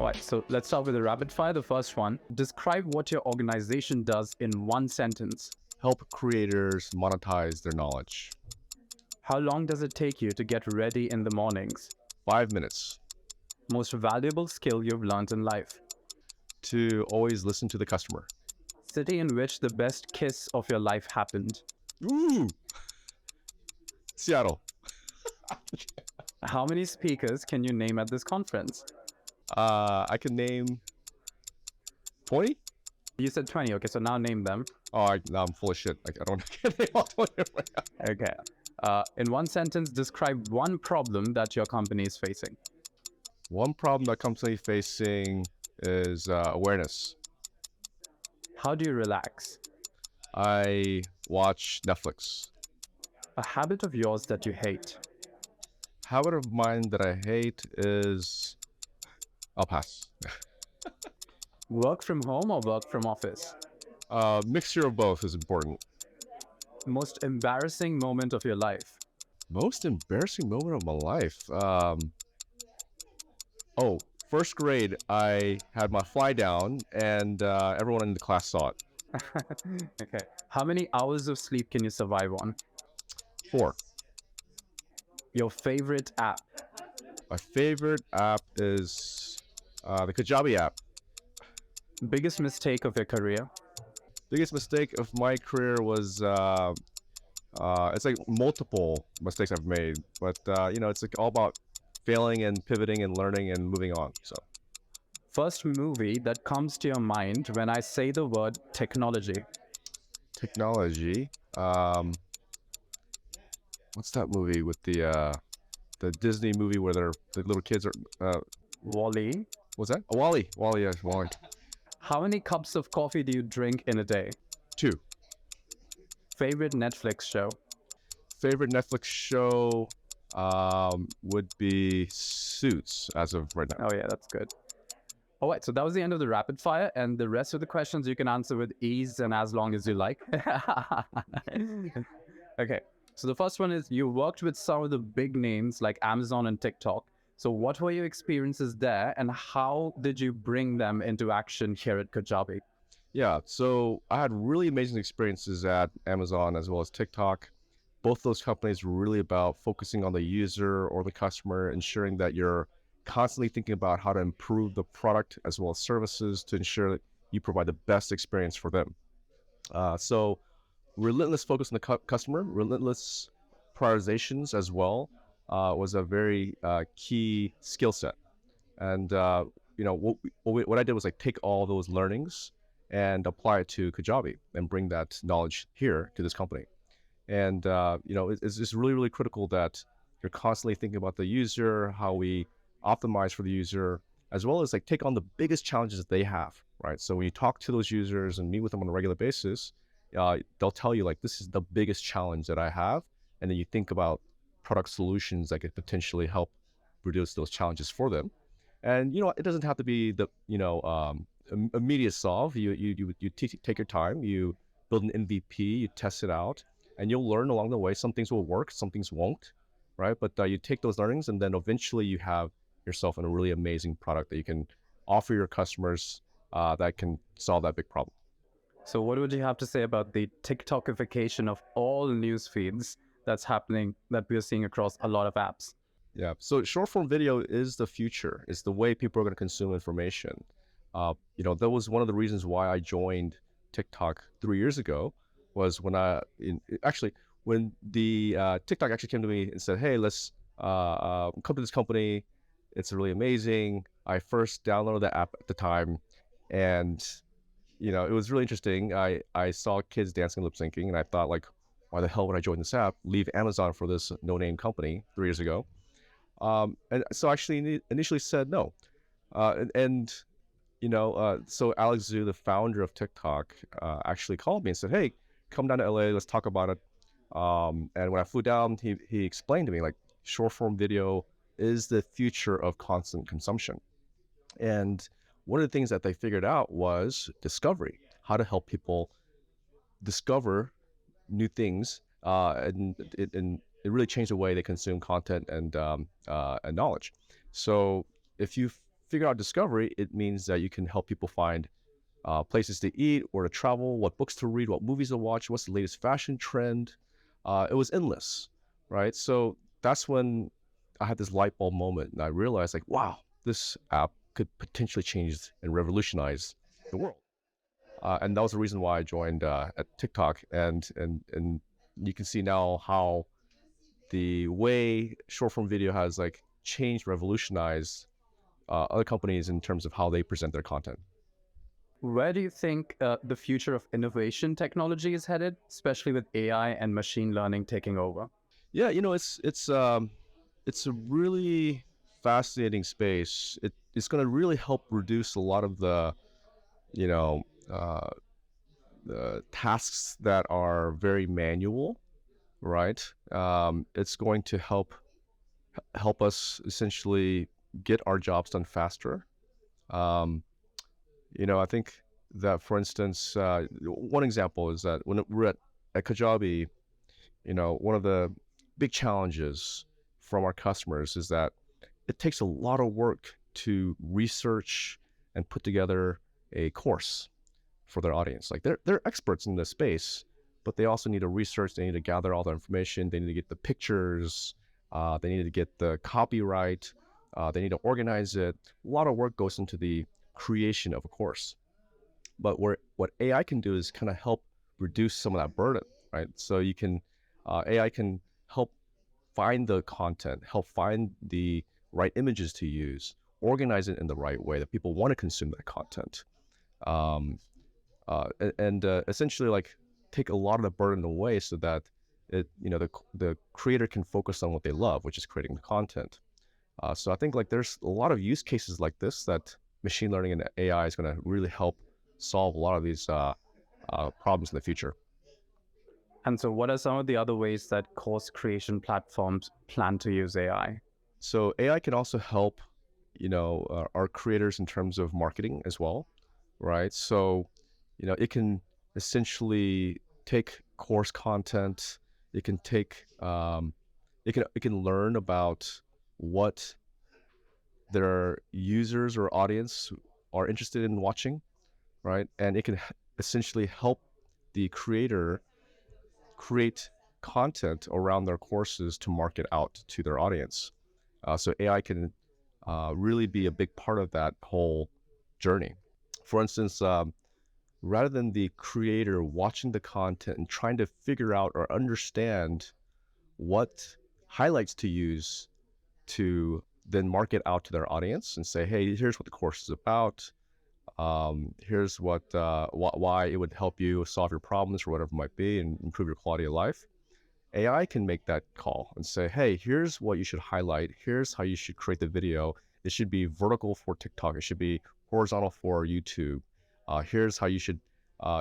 All right, so let's start with the rapid fire. The first one, describe what your organization does in one sentence. Help creators monetize their knowledge. How long does it take you to get ready in the mornings? 5 minutes. Most valuable skill you've learned in life. To always listen to the customer. City in which the best kiss of your life happened. Ooh! Seattle. How many speakers can you name at this conference? I can name 20? You said 20. Okay, so now name them. Now I'm full of shit. I can't name all 20 right now. Okay. In one sentence, describe one problem that your company is facing. One problem that company is facing is awareness. How do you relax? I watch Netflix. A habit of yours that you hate. Habit of mine that I hate is... I'll pass. Work from home or work from office? Mixture of both is important. Most embarrassing moment of your life? Most embarrassing moment of my life? First grade, I had my fly down and everyone in the class saw it. Okay. How many hours of sleep can you survive on? 4. Your favorite app? My favorite app is the Kajabi app. Biggest mistake of your career? Biggest mistake of my career was it's like multiple mistakes I've made, but it's like all about failing and pivoting and learning and moving on. So, first movie that comes to your mind when I say the word technology? Technology. What's that movie with the Disney movie where the little kids are? WALL-E. What's that? Oh, WALL-E. WALL-E. Yes, WALL-E. How many cups of coffee do you drink in a day? 2. Favorite Netflix show? Favorite Netflix show would be Suits as of right now. Oh yeah, that's good. All right, so that was the end of the rapid fire, and the rest of the questions you can answer with ease and as long as you like. Okay, so the first one is, you worked with some of the big names like Amazon and TikTok. So what were your experiences there, and how did you bring them into action here at Kajabi? Yeah, so I had really amazing experiences at Amazon as well as TikTok. Both those companies were really about focusing on the user or the customer, ensuring that you're constantly thinking about how to improve the product as well as services to ensure that you provide the best experience for them. So relentless focus on the customer, relentless prioritizations as well was a very key skill set. And what I did was like take all those learnings and apply it to Kajabi and bring that knowledge here to this company. And it's just really, really critical that you're constantly thinking about the user, how we optimize for the user, as well as like take on the biggest challenges that they have, right? So when you talk to those users and meet with them on a regular basis, they'll tell you like, this is the biggest challenge that I have. And then you think about product solutions that could potentially help reduce those challenges for them. And, it doesn't have to be the, immediate solve. You take your time, you build an MVP, you test it out, and you'll learn along the way. Some things will work, some things won't, right? But you take those learnings, and then eventually you have yourself in a really amazing product that you can offer your customers that can solve that big problem. So what would you have to say about the TikTokification of all news feeds that's happening, that we're seeing across a lot of apps? Yeah, so short form video is the future. It's the way people are going to consume information. That was one of the reasons why I joined TikTok 3 years ago, was when when the TikTok actually came to me and said, hey, let's come to this company. It's really amazing. I first downloaded the app at the time, and it was really interesting. I saw kids dancing, lip syncing, and I thought like, why the hell would I join this app, leave Amazon for this no-name company 3 years ago? And so I actually initially said no. So Alex Zhu, the founder of TikTok, actually called me and said, hey, come down to LA, let's talk about it. And when I flew down, he explained to me like short form video is the future of constant consumption. And one of the things that they figured out was discovery, how to help people discover new things. And it really changed the way they consume content and knowledge. So if you figure out discovery, it means that you can help people find places to eat, where to travel, what books to read, what movies to watch, what's the latest fashion trend. It was endless, right? So that's when I had this light bulb moment, and I realized, like, wow, this app could potentially change and revolutionize the world. And that was the reason why I joined at TikTok, and you can see now how the way short form video has like changed, revolutionized other companies in terms of how they present their content. Where do you think the future of innovation technology is headed, especially with AI and machine learning taking over? Yeah, it's a really fascinating space. It's going to really help reduce a lot of you know uh, the tasks that are very manual, right? It's going to help us essentially get our jobs done faster. Um, I think that, for instance, one example is that when we're at Kajabi, one of the big challenges from our customers is that it takes a lot of work to research and put together a course for their audience. Like they're experts in this space, but they also need to research. They need to gather all the information. They need to get the pictures. They need to get the copyright. They need to organize it. A lot of work goes into the creation of a course. But what AI can do is kind of help reduce some of that burden, right? So AI can help find the content, help find the right images to use, organize it in the right way that people want to consume that content. Um, and essentially like take a lot of the burden away so that the creator can focus on what they love, which is creating the content. So I think like there's a lot of use cases like this that machine learning and AI is going to really help solve a lot of these problems in the future. And so, what are some of the other ways that course creation platforms plan to use AI? So AI can also help, our creators in terms of marketing as well, right? So, it can essentially take course content. It can take, it can learn about what their users or audience are interested in watching, right? And it can essentially help the creator create content around their courses to market out to their audience. So AI can really be a big part of that whole journey. For instance, rather than the creator watching the content and trying to figure out or understand what highlights to use to then market out to their audience and say, hey, here's what the course is about. Here's why it would help you solve your problems or whatever it might be and improve your quality of life. AI can make that call and say, hey, here's what you should highlight. Here's how you should create the video. It should be vertical for TikTok. It should be horizontal for YouTube. Here's how you should,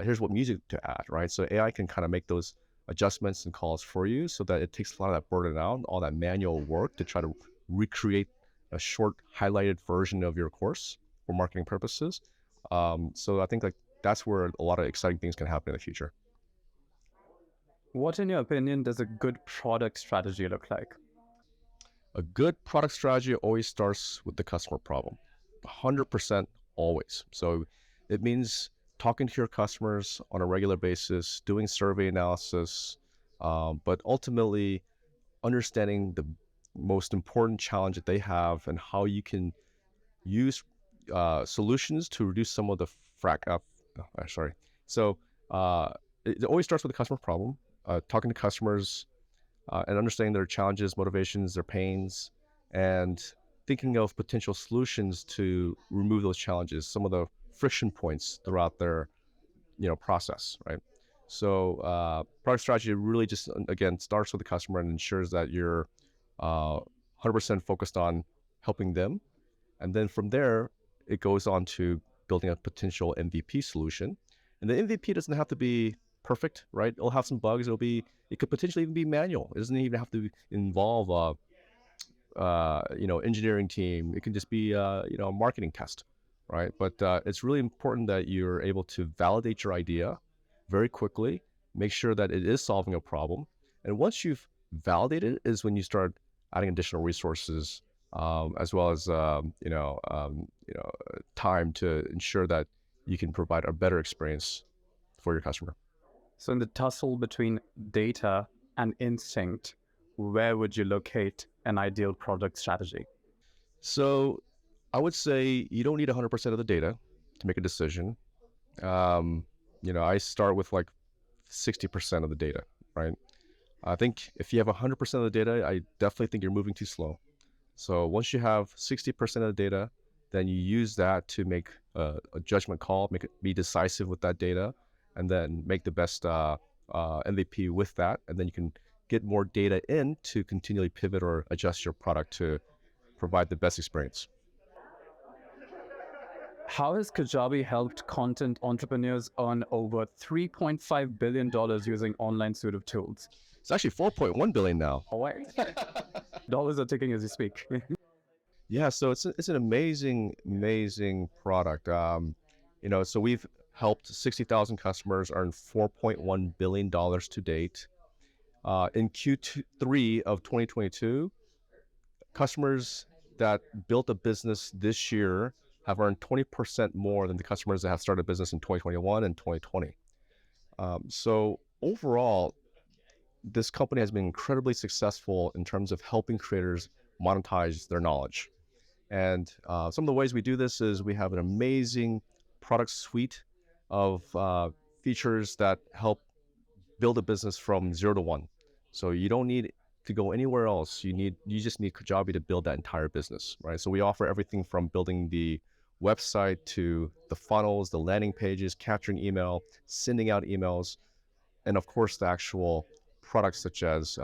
here's what music to add, right? So AI can kind of make those adjustments and calls for you so that it takes a lot of that burden out, all that manual work to try to recreate a short highlighted version of your course for marketing purposes. So I think like that's where a lot of exciting things can happen in the future. What, in your opinion, does a good product strategy look like? A good product strategy always starts with the customer problem, 100% always. So it means talking to your customers on a regular basis, doing survey analysis, but ultimately understanding the most important challenge that they have and how you can use solutions to reduce some of the sorry. So it always starts with the customer problem, talking to customers, and understanding their challenges, motivations, their pains, and thinking of potential solutions to remove those challenges, some of the friction points throughout their process, right? So product strategy really just again starts with the customer and ensures that you're 100% focused on helping them, and then from there it goes on to building a potential MVP solution. And the MVP doesn't have to be perfect, right? It'll have some bugs. It could potentially even be manual. It doesn't even have to involve engineering team. It can just be a marketing test, right? But it's really important that you're able to validate your idea very quickly, make sure that it is solving a problem, and once you've validated it, is when you start adding additional resources as well as time to ensure that you can provide a better experience for your customer. So, in the tussle between data and instinct, where would you locate an ideal product strategy? So I would say you don't need 100% of the data to make a decision. Um, I start with like 60% of the data, right? I think if you have 100% of the data, I definitely think you're moving too slow. So once you have 60% of the data, then you use that to make a judgment call, be decisive with that data, and then make the best MVP with that. And then you can get more data in to continually pivot or adjust your product to provide the best experience. How has Kajabi helped content entrepreneurs earn over $3.5 billion using online suite of tools? It's actually 4.1 billion now. Oh, wait. Dollars are ticking as you speak. Yeah, so it's an amazing product. So we've helped 60,000 customers earn $4.1 billion to date. In Q3 of 2022, customers that built a business this year have earned 20% more than the customers that have started a business in 2021 and 2020. So overall, this company has been incredibly successful in terms of helping creators monetize their knowledge. And some of the ways we do this is we have an amazing product suite of features that help build a business from 0 to 1. So you don't need to go anywhere else. You just need Kajabi to build that entire business, right? So we offer everything from building the website to the funnels, the landing pages, capturing email, sending out emails, and of course the actual products such as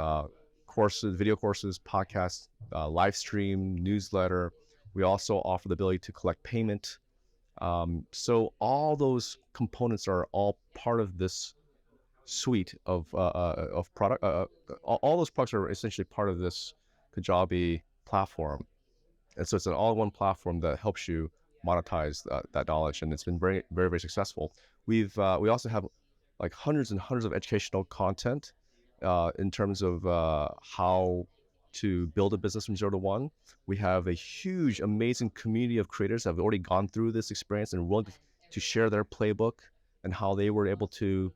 courses, video courses, podcasts, live stream, newsletter. We also offer the ability to collect payment. So all those components are all part of this suite of product. All those products are essentially part of this Kajabi platform, and so it's an all-in-one platform that helps you monetize that knowledge, and it's been very successful. We also have like hundreds and hundreds of educational content in terms of how to build a business from 0 to 1. We have a huge, amazing community of creators that have already gone through this experience and willing to share their playbook and how they were able to,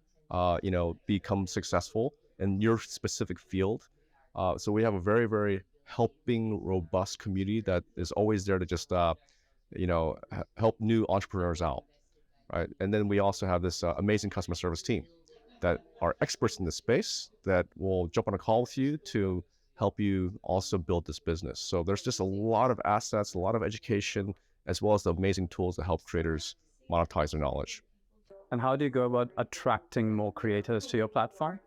become successful in your specific field. So we have a very helping, robust community that is always there to just, help new entrepreneurs out, right? And then we also have this amazing customer service team that are experts in this space that will jump on a call with you to help you also build this business. So there's just a lot of assets, a lot of education, as well as the amazing tools that help creators monetize their knowledge. And how do you go about attracting more creators to your platform?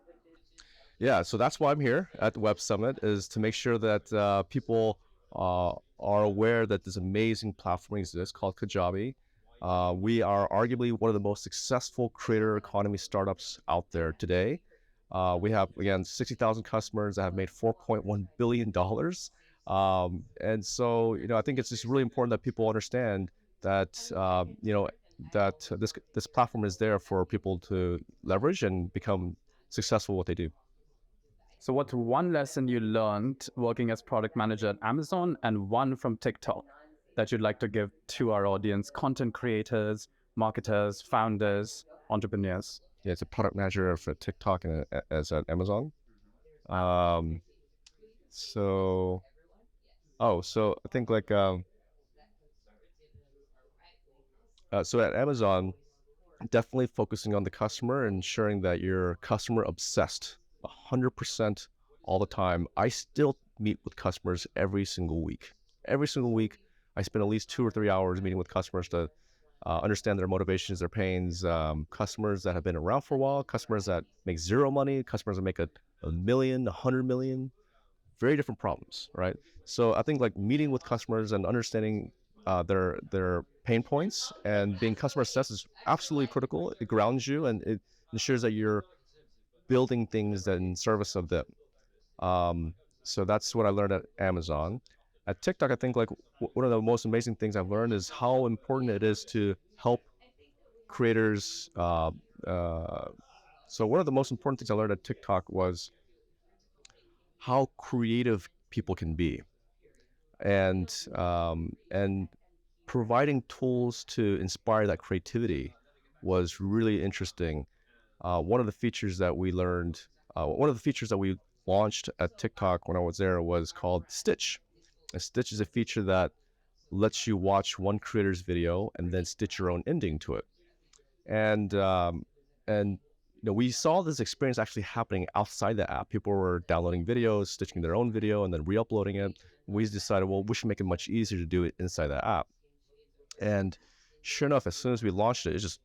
Yeah, so that's why I'm here at the Web Summit, is to make sure that people are aware that this amazing platform exists called Kajabi. We are arguably one of the most successful creator economy startups out there today. We have, again, 60,000 customers that have made $4.1 billion. And so, I think it's just really important that people understand that, that this platform is there for people to leverage and become successful at what they do. So, what's one lesson you learned working as product manager at Amazon and one from TikTok that you'd like to give to our audience, content creators, marketers, founders, entrepreneurs? Yeah, it's a product manager for TikTok and as at Amazon. Um, so, so I think like, so at Amazon, definitely focusing on the customer and ensuring that you're customer obsessed 100% all the time. I still meet with customers every single week. Every single week, I spend at least 2 or 3 hours meeting with customers to understand their motivations, their pains, customers that have been around for a while, customers that make zero money, customers that make a million, 100 million, very different problems, right? So I think like meeting with customers and understanding their pain points and being customer obsessed is absolutely critical. It grounds you and it ensures that you're building things that in service of them. So that's what I learned at Amazon. At TikTok, I think like one of the most amazing things I've learned is how important it is to help creators. So one of the most important things I learned at TikTok was how creative people can be. and providing tools to inspire that creativity was really interesting. One of the features that we learned, one of the features that we launched at TikTok when I was there was called Stitch. A Stitch is a feature that lets you watch one creator's video and then stitch your own ending to it. And we saw this experience actually happening outside the app. People were downloading videos, stitching their own video, and then re-uploading it. We decided, well, we should make it much easier to do it inside the app. And sure enough, as soon as we launched it, it just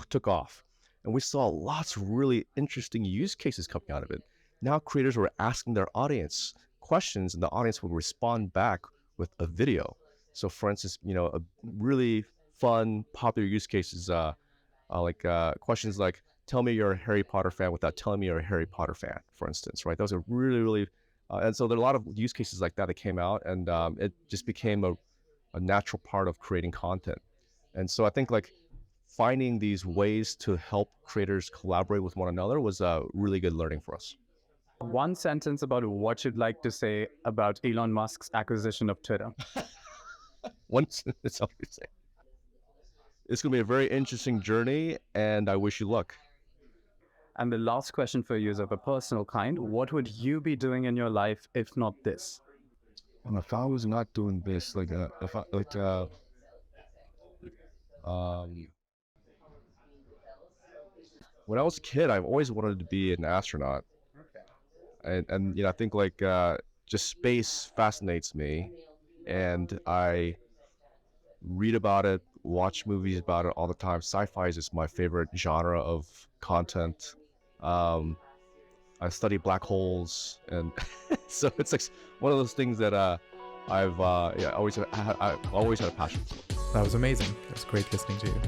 took off. And we saw lots of really interesting use cases coming out of it. Now creators were asking their audience questions, and the audience would respond back with a video. So for instance, a really fun, popular use cases, questions like, tell me you're a Harry Potter fan without telling me you're a Harry Potter fan, for instance, right? Those are really, really, and so there are a lot of use cases like that came out, and it just became a natural part of creating content. And so I think like finding these ways to help creators collaborate with one another was a really good learning for us. One sentence about what you'd like to say about Elon Musk's acquisition of Twitter. Once it's all you're saying. It's going to be a very interesting journey, and I wish you luck. And the last question for you is of a personal kind. What would you be doing in your life if not this? And if I was not doing this, when I was a kid, I've always wanted to be an astronaut, and I think just space fascinates me, and I read about it, watch movies about it all the time. Sci-fi is just my favorite genre of content. I study black holes, and so it's like one of those things that I've always had a passion for. That was amazing. It was great listening to you.